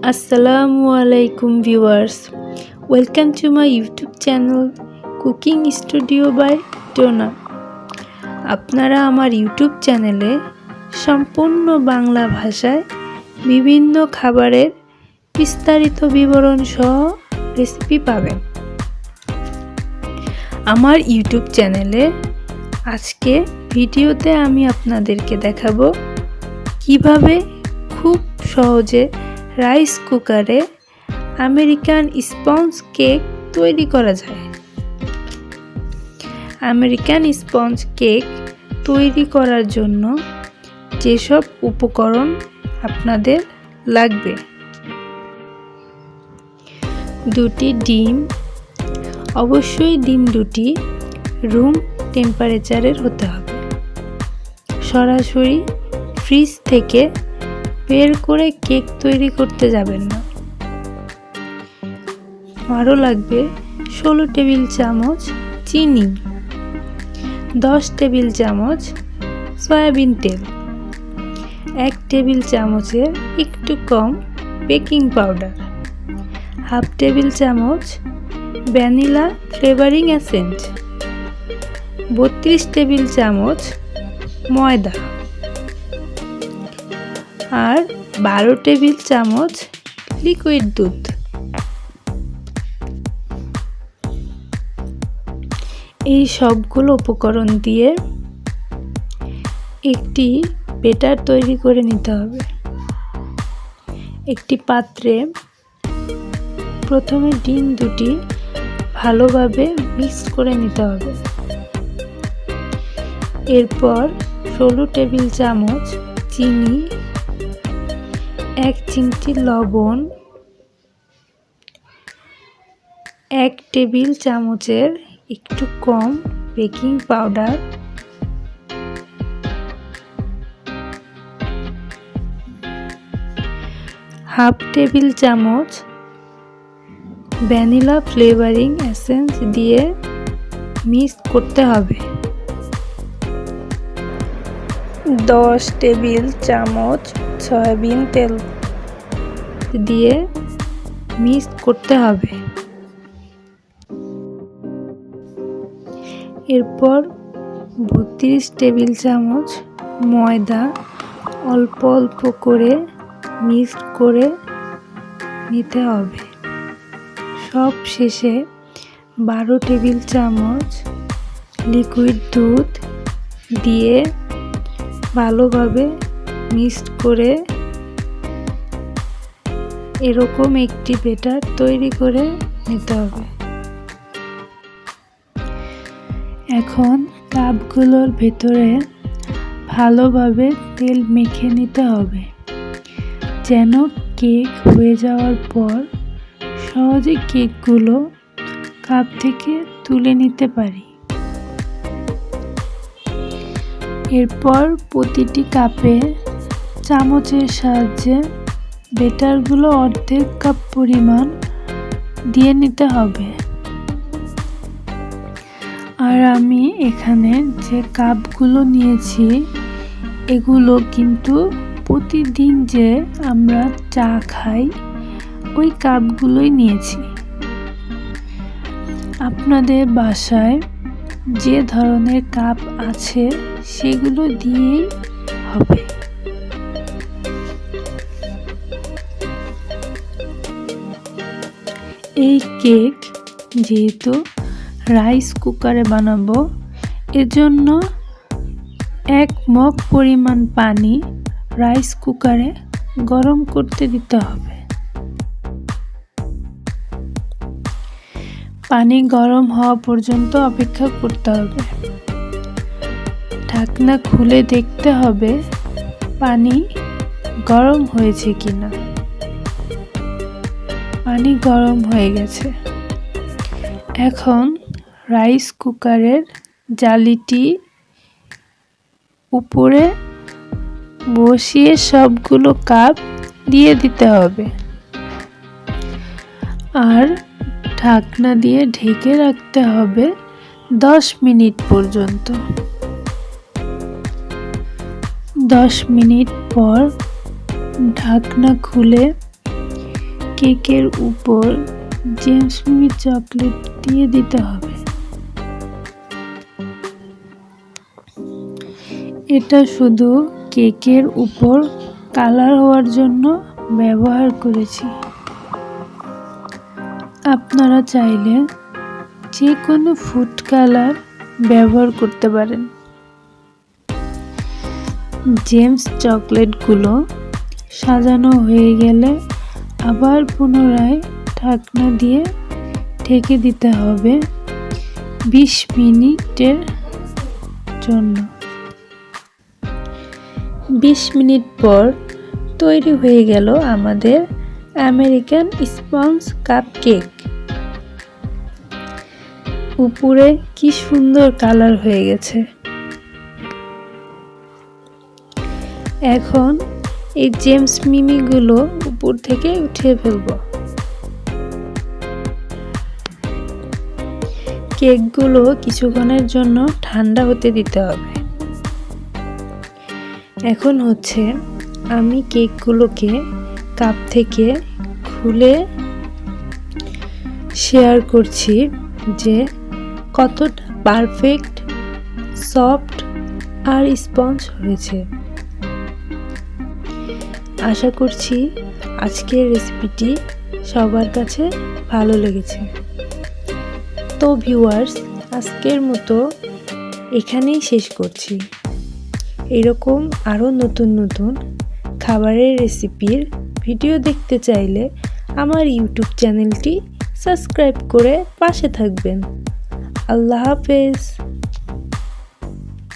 Assalamualaikum viewers, welcome to my YouTube channel Cooking Studio by Dona। আপনারা আমার YouTube চ্যানেলে সম্পূর্ণ বাংলা ভাষায় বিভিন্ন খাবারের বিস্তারিত বিবরণ সহ রেসিপি পাবেন। আমার ইউটিউব চ্যানেলে আজকে ভিডিওতে আমি আপনাদেরকে দেখাবো কিভাবে খুব সহজে রাইস কুকারে আমেরিকান স্পঞ্জ কেক তৈরি করা যায়। আমেরিকান স্পঞ্জ কেক তৈরি করার জন্য যেসব উপকরণ আপনাদের লাগবে: দুটি ডিম, অবশ্যই ডিম দুটি রুম টেম্পারেচারের হতে হবে, সরাসরি ফ্রিজ থেকে বের করে কেক তৈরি করতে যাবেন না। আরও লাগবে 16 টেবিল চামচ চিনি, 10 টেবিল চামচ সয়াবিন তেল, 1 টেবিল চামচের একটু কম বেকিং পাউডার, হাফ টেবিল চামচ ভ্যানিলা ফ্লেভারিং এসেন্স, 32 টেবিল চামচ ময়দা আর 12 টেবিল চামচ লিকুইড দুধ। এই সবগুলো উপকরণ দিয়ে একটি ব্যাটার তৈরি করে নিতে হবে। একটি পাত্রে প্রথমে ডিম দুটি ভালোভাবে মিক্স করে নিতে হবে। এরপর 16 টেবিল চামচ চিনি, 1 চিমটি লবণ, 1 টেবিল চামচের একটু কম বেকিং পাউডার, হাফ টেবিল চামচ ভ্যানিলা ফ্লেভারিং এসেন্স দিয়ে মিক্স করতে হবে। 10 টেবিল চামচ সয়াবিন তেল দিয়ে মিক্স করতে হবে। এরপর 32 টেবিল চামচ ময়দা অল্প অল্প করে মিক্স করে নিতে হবে। সব শেষে 12 টেবিল চামচ লিকুইড দুধ দিয়ে ভালোভাবে মিক্স করে এরকম একটি ব্যাটার তৈরি করে নিতে হবে। এখন কাপগুলোর ভেতরে ভালোভাবে তেল মেখে নিতে হবে, যেন কেক হয়ে যাওয়ার পর সহজে কেকগুলো কাপ থেকে তুলে নিতে পারি। এরপর প্রতিটি কাপে চামচের সাহায্যে ব্যাটারগুলো অর্ধেক কাপ পরিমাণ দিয়ে নিতে হবে। আর আমি এখানে যে কাপগুলো নিয়েছি এগুলো কিন্তু প্রতিদিন যে আমরা চা খাই ওই কাপগুলোই নিয়েছি। আপনাদের বাসায় যে ধরনের কাপ আছে সেগুলো দিয়েই হবে। এই কেক যেহেতু রাইস কুকারে বানাবো, এজন্য 1 মগ পরিমাণ পানি রাইস কুকারে গরম করতে দিতে হবে। পানি গরম হওয়া পর্যন্ত অপেক্ষা করতে হবে। ঢাকনা খুলে দেখতে হবে পানি গরম হয়েছে কিনা। পানি গরম হয়ে গেছে। এখন রাইস কুকারের জালিটি উপরে বসিয়ে সবগুলো কাপ দিয়ে দিতে হবে আর ঢাকনা দিয়ে ঢেকে রাখতে হবে 10 মিনিট পর্যন্ত। 10 মিনিট পর ঢাকনা খুলে কেকের উপর জেমস মিমি চকলেট দিয়ে দিতে হবে। এটা শুধু কেকের উপর কালার হওয়ার জন্য ব্যবহার করেছি। আপনারা চাইলে যে কোনো ফুড কালার ব্যবহার করতে পারেন। জেমস চকলেটগুলো সাজানো হয়ে গেলে আবার পুনরায় ঢাকনা দিয়ে ঢেকে দিতে হবে 20 মিনিটের জন্য। 20 মিনিট পর তৈরি হয়ে গেল আমাদের আমেরিকান স্পঞ্জ কাপকেক। উপরে কি সুন্দর কালার হয়ে গেছে। এখন এই জেমস মিমিগুলো উপর থেকে উঠিয়ে ফেলব। কেকগুলো কিছুক্ষণের জন্য ঠান্ডা হতে দিতে হবে। এখন হচ্ছে আমি কেকগুলোকে কাপ থেকে খুলে শেয়ার করছি যে কতটা পারফেক্ট, সফট আর স্পঞ্জ হয়েছে। আশা করছি আজকের রেসিপিটি সবার কাছে ভালো লেগেছে। তো ভিউয়ার্স, আজকের মতো এখানেই শেষ করছি। এরকম আরও নতুন নতুন খাবারের রেসিপির ভিডিও দেখতে চাইলে আমার ইউটিউব চ্যানেলটি সাবস্ক্রাইব করে পাশে থাকবেন। আল্লাহ হাফেজ।